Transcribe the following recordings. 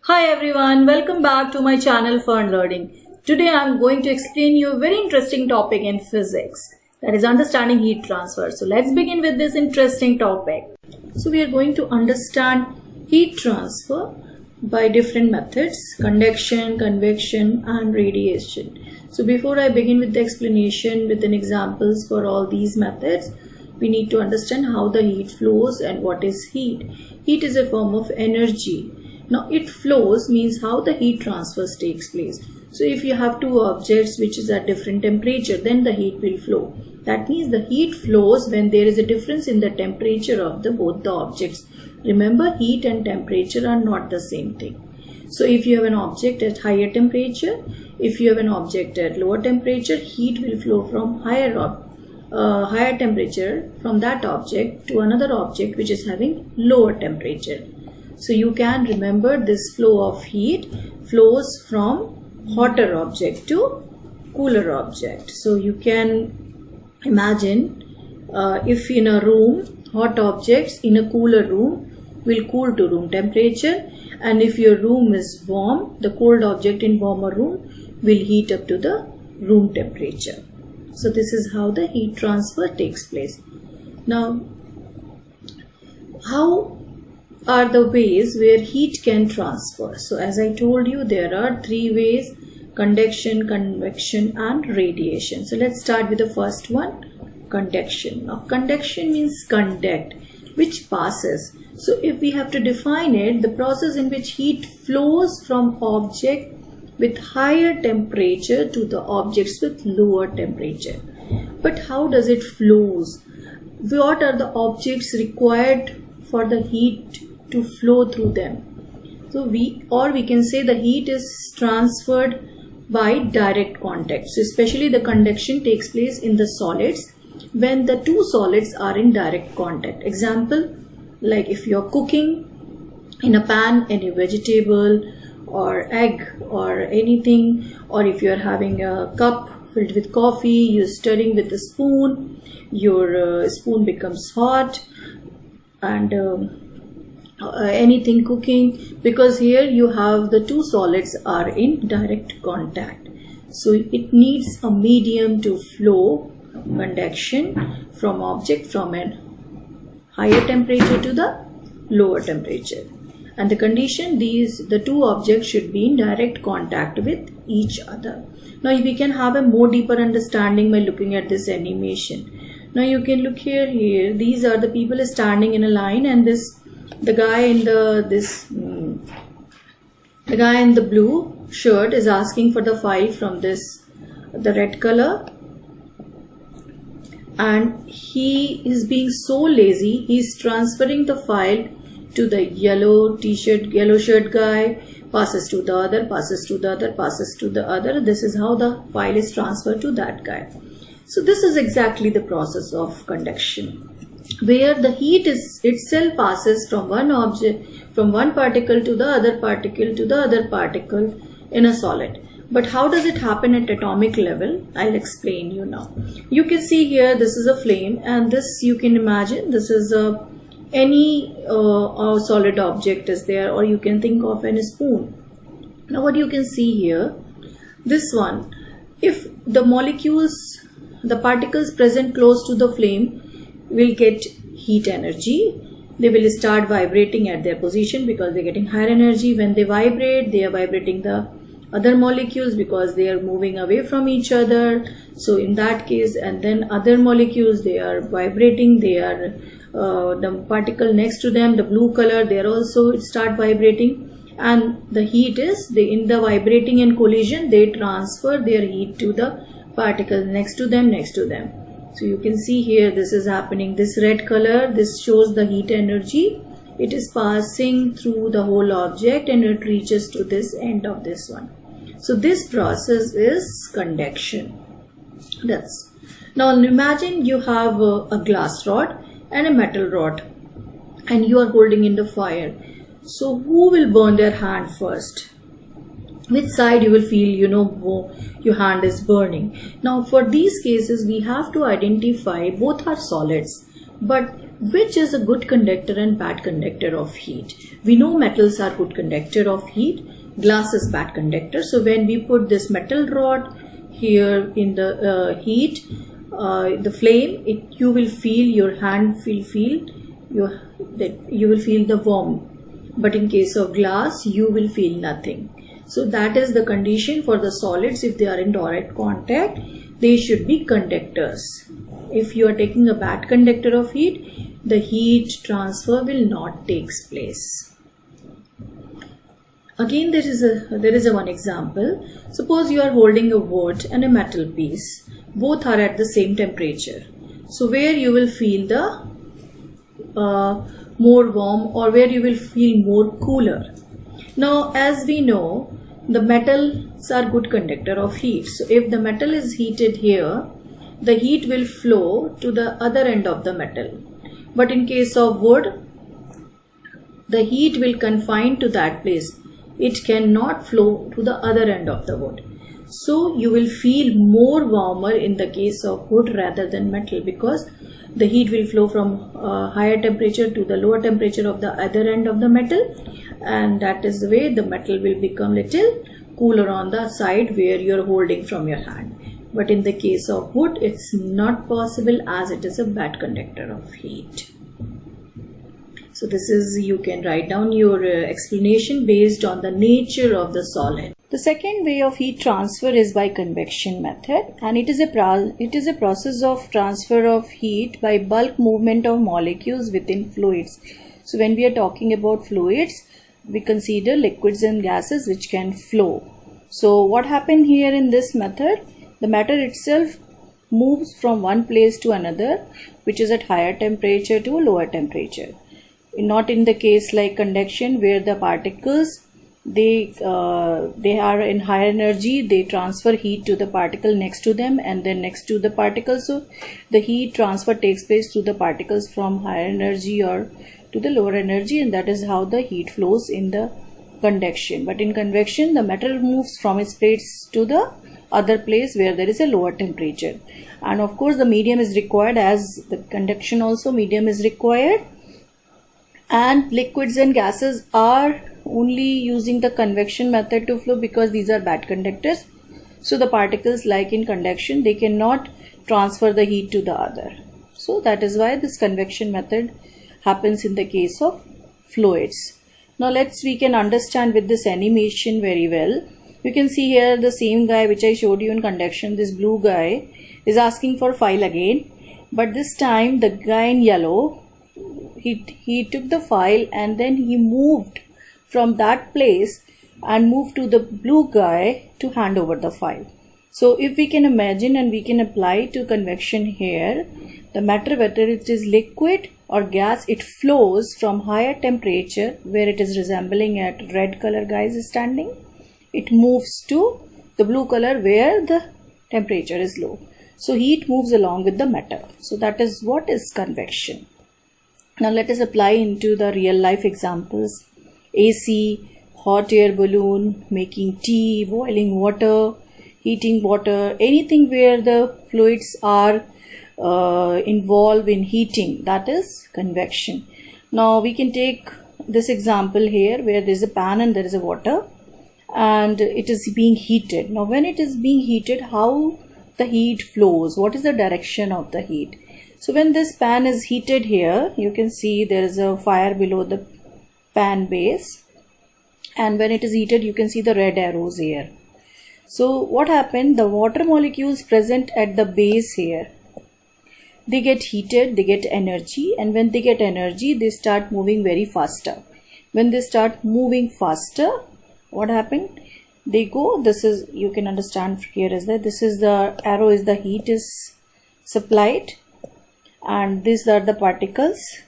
Hi everyone, welcome back to my channel Fun Learning. Today I am going to explain you a very interesting topic in physics, that is understanding heat transfer. So let's begin with this interesting topic. So we are going to understand heat transfer by different methods: conduction, convection and radiation. So before I begin with the explanation with an examples for all these methods, we need to understand how the heat flows and what is heat. Heat is a form of energy. Now it flows means how the heat transfer takes place. So if you have two objects which is at different temperature, then the heat will flow. That means the heat flows when there is a difference in the temperature of both the objects. Remember, heat and temperature are not the same thing. So if you have an object at higher temperature, if you have an object at lower temperature, heat will flow from higher temperature from that object to another object which is having lower temperature. So you can remember this flow of heat flows from hotter object to cooler object. So you can imagine if in a room, hot objects in a cooler room will cool to room temperature, and if your room is warm, the cold object in warmer room will heat up to the room temperature. So this is how the heat transfer takes place. Now, how are the ways where heat can transfer? So as I told you, there are three ways: conduction, convection and radiation. So let's start with the first one, conduction. Now conduction means conduct, which passes. So if we have to define it, the process in which heat flows from object with higher temperature to the objects with lower temperature. But how does it flows? What are the objects required for the heat to flow through them? So we can say the heat is transferred by direct contact. So especially the conduction takes place in the solids when the two solids are in direct contact. Example, like if you're cooking in a pan any vegetable or egg or anything, or if you're having a cup filled with coffee, you're stirring with a spoon, your spoon becomes hot, and anything cooking, because here you have the two solids are in direct contact. So it needs a medium to flow conduction from object from a higher temperature to the lower temperature. And the condition, the two objects should be in direct contact with each other. Now we can have a more deeper understanding by looking at this animation. Now you can look here, these are the people standing in a line, and the guy in the guy in the blue shirt is asking for the file from the red color, and he is being so lazy, he is transferring the file to the yellow shirt guy, passes to the other, passes to the other, passes to the other. This is how the file is transferred to that guy. So this is exactly the process of conduction, where the heat itself passes from one object, from one particle to the other particle to the other particle in a solid. But how does it happen at atomic level? I'll explain you now. You can see here, this is a flame, and this you can imagine this is any solid object is there, or you can think of any spoon. Now what you can see here, this one, if the molecules, the particles present close to the flame will get heat energy. They will start vibrating at their position because they're getting higher energy. When they vibrate, they are vibrating the other molecules because they are moving away from each other. So in that case, and then other molecules, they are vibrating, they are the particle next to them, the blue color, they are also start vibrating, and the heat is in the vibrating and collision, they transfer their heat to the particle next to them. So you can see here, this is happening. This red color, this shows the heat energy. It is passing through the whole object and it reaches to this end of this one. So this process is conduction. Now imagine you have a glass rod and a metal rod, and you are holding in the fire. So who will burn their hand first? Which side you will feel, your hand is burning. Now for these cases, we have to identify both are solids. But which is a good conductor and bad conductor of heat? We know metals are good conductor of heat, glass is bad conductor. So when we put this metal rod here in the heat, the flame, you will feel your hand you will feel the warmth. But in case of glass, you will feel nothing. So that is the condition for the solids. If they are in direct contact, they should be conductors. If you are taking a bad conductor of heat, the heat transfer will not take place. Again, there is a one example. Suppose you are holding a wood and a metal piece. Both are at the same temperature. So where you will feel the more warm, or where you will feel more cooler. Now, as we know, the metals are good conductor of heat. So if the metal is heated here, the heat will flow to the other end of the metal. But in case of wood, the heat will confine to that place. It cannot flow to the other end of the wood. So you will feel more warmer in the case of wood rather than metal, because the heat will flow from higher temperature to the lower temperature of the other end of the metal, and that is the way the metal will become little cooler on the side where you are holding from your hand. But in the case of wood, it's not possible, as it is a bad conductor of heat. So this is, you can write down your explanation based on the nature of the solid. The second way of heat transfer is by convection method, and it is a process of transfer of heat by bulk movement of molecules within fluids. So when we are talking about fluids, we consider liquids and gases which can flow. So what happened here in this method? The matter itself moves from one place to another, which is at higher temperature to lower temperature. Not in the case like conduction, where the particles they are in higher energy, they transfer heat to the particle next to them and then next to the particle. So the heat transfer takes place to the particles from higher energy or to the lower energy, and that is how the heat flows in the conduction. But in convection, the metal moves from its place to the other place where there is a lower temperature. And of course the medium is required, as the conduction also medium is required. And liquids and gases are only using the convection method to flow because these are bad conductors. So the particles, like in conduction, they cannot transfer the heat to the other. So that is why this convection method happens in the case of fluids. Now we can understand with this animation very well. You can see here the same guy which I showed you in conduction. This blue guy is asking for file again, but this time the guy in yellow, he took the file and then he moved from that place and moved to the blue guy to hand over the file. So if we can imagine and we can apply to convection here, the matter, whether it is liquid or gas, it flows from higher temperature where it is resembling at red color guys is standing. It moves to the blue color where the temperature is low. So heat moves along with the matter. So that is what is convection. Now let us apply into the real life examples. AC, hot air balloon, making tea, boiling water, heating water, anything where the fluids are involved in heating, that is convection. Now we can take this example here where there is a pan and there is a water and it is being heated. Now when it is being heated, how the heat flows, what is the direction of the heat? So when this pan is heated here, you can see there is a fire below the pan base, and when it is heated you can see the red arrows here. So what happened, the water molecules present at the base here, they get heated, they get energy, and when they get energy they start moving very faster. When they start moving faster, what happened, they go, this is, you can understand here is that this is the arrow is the heat is supplied, and these are the particles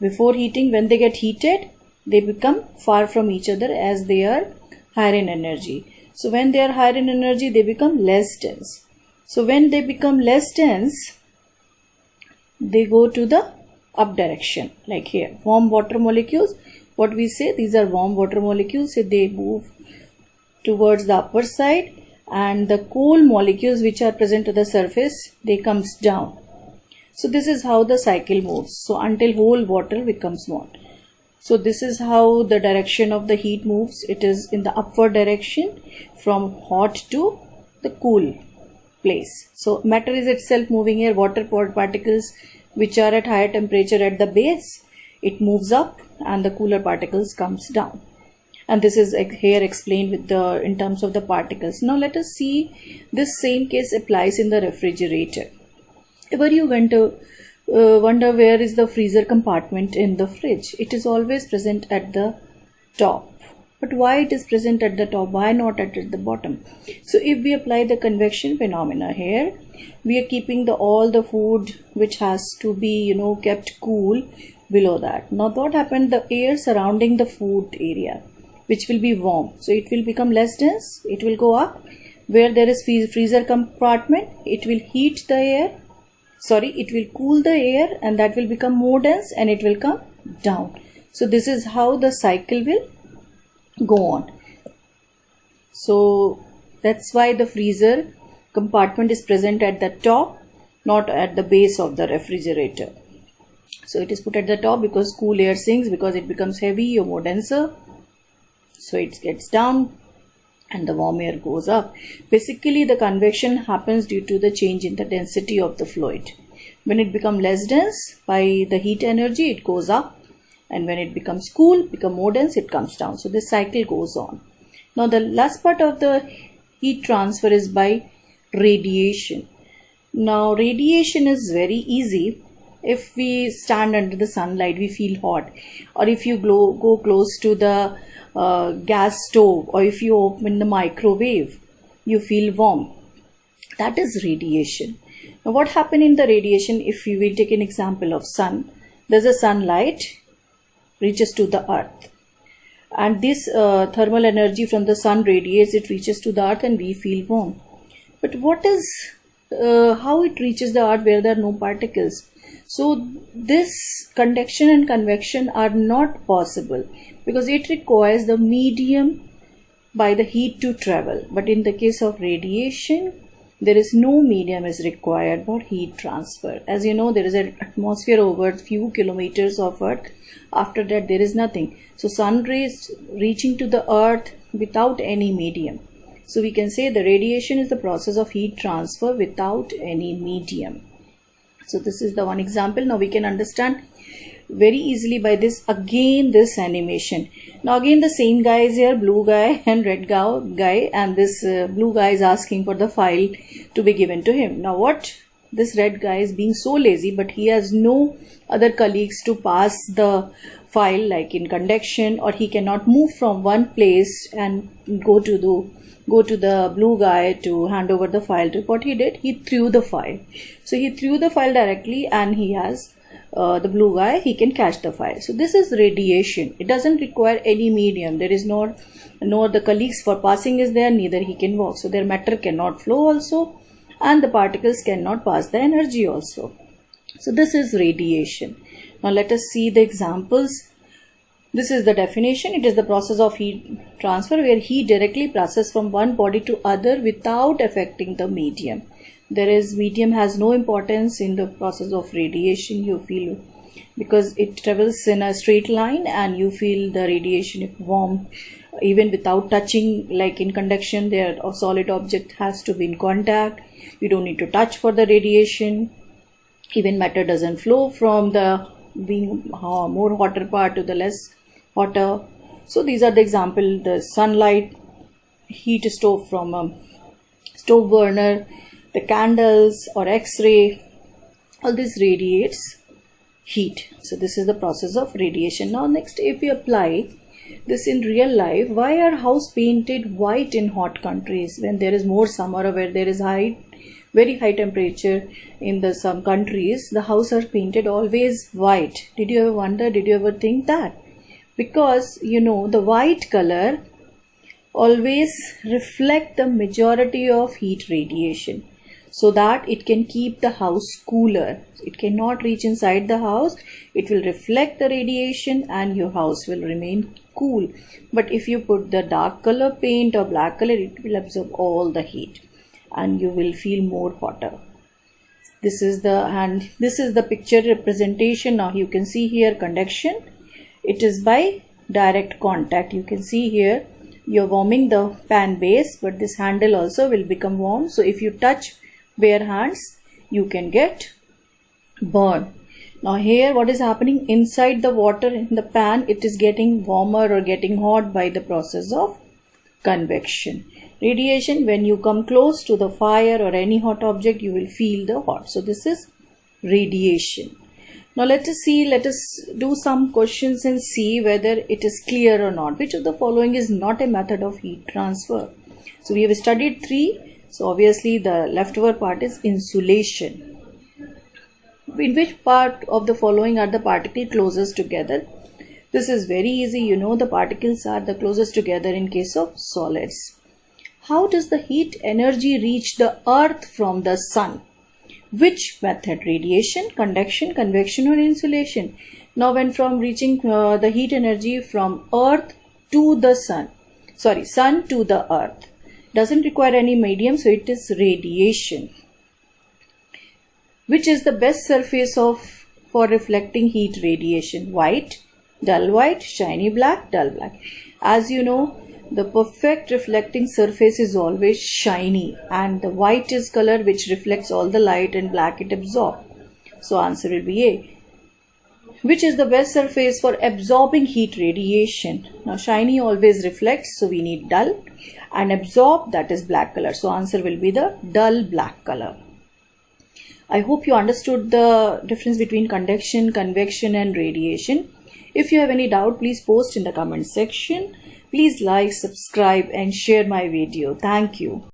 before heating. When they get heated, they become far from each other as they are higher in energy. So when they are higher in energy, they become less dense. So when they become less dense, they go to the up direction, like here. Warm water molecules, what we say, these are warm water molecules, so they move towards the upper side, and the cool molecules which are present to the surface, they comes down. So this is how the cycle moves. So until whole water becomes warm. So this is how the direction of the heat moves. It is in the upward direction from hot to the cool place. So matter is itself moving here. Water particles which are at higher temperature at the base, it moves up and the cooler particles comes down. And this is here explained with the in terms of the particles. Now let us see this same case applies in the refrigerator. Ever you went to wonder where is the freezer compartment in the fridge? It is always present at the top. But why it is present at the top? Why not at the bottom? So if we apply the convection phenomena here, we are keeping all the food which has to be kept cool below that. Now what happened? The air surrounding the food area, which will be warm, so it will become less dense. It will go up. Where there is freezer compartment, it will heat the air. It will cool the air, and that will become more dense and it will come down. So this is how the cycle will go on. So that's why the freezer compartment is present at the top, not at the base of the refrigerator. So it is put at the top because cool air sinks, because it becomes heavy or more denser. So it gets down and the warm air goes up. Basically the convection happens due to the change in the density of the fluid. When it becomes less dense, by the heat energy it goes up, and when it becomes cool, become more dense, it comes down. So this cycle goes on. Now the last part of the heat transfer is by radiation. Now radiation is very easy. If we stand under the sunlight, we feel hot, or if you go close to the gas stove, or if you open the microwave, you feel warm. That is radiation. Now what happens in the radiation? If we will take an example of sun, there's a sunlight reaches to the earth, and this thermal energy from the sun radiates, it reaches to the earth and we feel warm. But what is how it reaches the earth where there are no particles? So this conduction and convection are not possible because it requires the medium by the heat to travel. But in the case of radiation, there is no medium is required for heat transfer. As you know, there is an atmosphere over a few kilometers of earth. After that, there is nothing. So sun rays reaching to the earth without any medium. So we can say the radiation is the process of heat transfer without any medium. So this is the one example. Now we can understand very easily by this animation. Now again the same guy is here, blue guy and red guy, and this blue guy is asking for the file to be given to him. Now what this red guy is being so lazy, but he has no other colleagues to pass the file, like in conduction, or he cannot move from one place and go to the blue guy to hand over the file to. What he did, he threw the file. So he threw the file directly, and he has the blue guy, he can catch the file. So this is radiation. It doesn't require any medium. There is no the colleagues for passing is there, neither he can walk. So their matter cannot flow also, and the particles cannot pass the energy also. So this is radiation. Now let us see the examples. This is the definition. It is the process of heat transfer where heat directly passes from one body to other without affecting the medium. Medium has no importance in the process of radiation, you feel, because it travels in a straight line and you feel the radiation warm even without touching. Like in conduction, there a solid object has to be in contact. You don't need to touch for the radiation. Even matter doesn't flow from the being more hotter part to the less hotter. So these are the example: the sunlight, heat stove from a stove burner, the candles or X-ray, all this radiates heat. So this is the process of radiation. Now next, if we apply this in real life, why are house painted white in hot countries when there is more summer, or where there is very high temperature in some countries, the houses are painted always white? Did you ever wonder, did you ever think that? Because the white color always reflect the majority of heat radiation, so that it can keep the house cooler. It cannot reach inside the house. It will reflect the radiation and your house will remain cool. But if you put the dark color paint or black color, it will absorb all the heat and you will feel more hotter. This is the picture representation. Now you can see here conduction. It is by direct contact. You can see here you're warming the pan base, but this handle also will become warm. So if you touch bare hands, you can get burn. Now here what is happening inside the water in the pan, it is getting warmer or getting hot by the process of convection. Radiation, when you come close to the fire or any hot object, you will feel the hot. So this is radiation. Now let us do some questions and see whether it is clear or not. Which of the following is not a method of heat transfer? So we have studied 3. So obviously the leftover part is insulation. In which part of the following are the particles closest together? This is very easy. You know the particles are the closest together in case of solids. How does the heat energy reach the earth from the sun? Which method? Radiation, conduction, convection or insulation? Now when from reaching the heat energy from earth to the sun to the earth, doesn't require any medium, so it is radiation. Which is the best surface for reflecting heat radiation? White, dull white, shiny black, dull black. As you know, the perfect reflecting surface is always shiny, and the white is color which reflects all the light and black it absorbs. So answer will be A. Which is the best surface for absorbing heat radiation? Now shiny always reflects, so we need dull, and absorb, that is black color. So answer will be the dull black color. I hope you understood the difference between conduction, convection and radiation. If you have any doubt, please post in the comment section. Please like, subscribe and share my video. Thank you.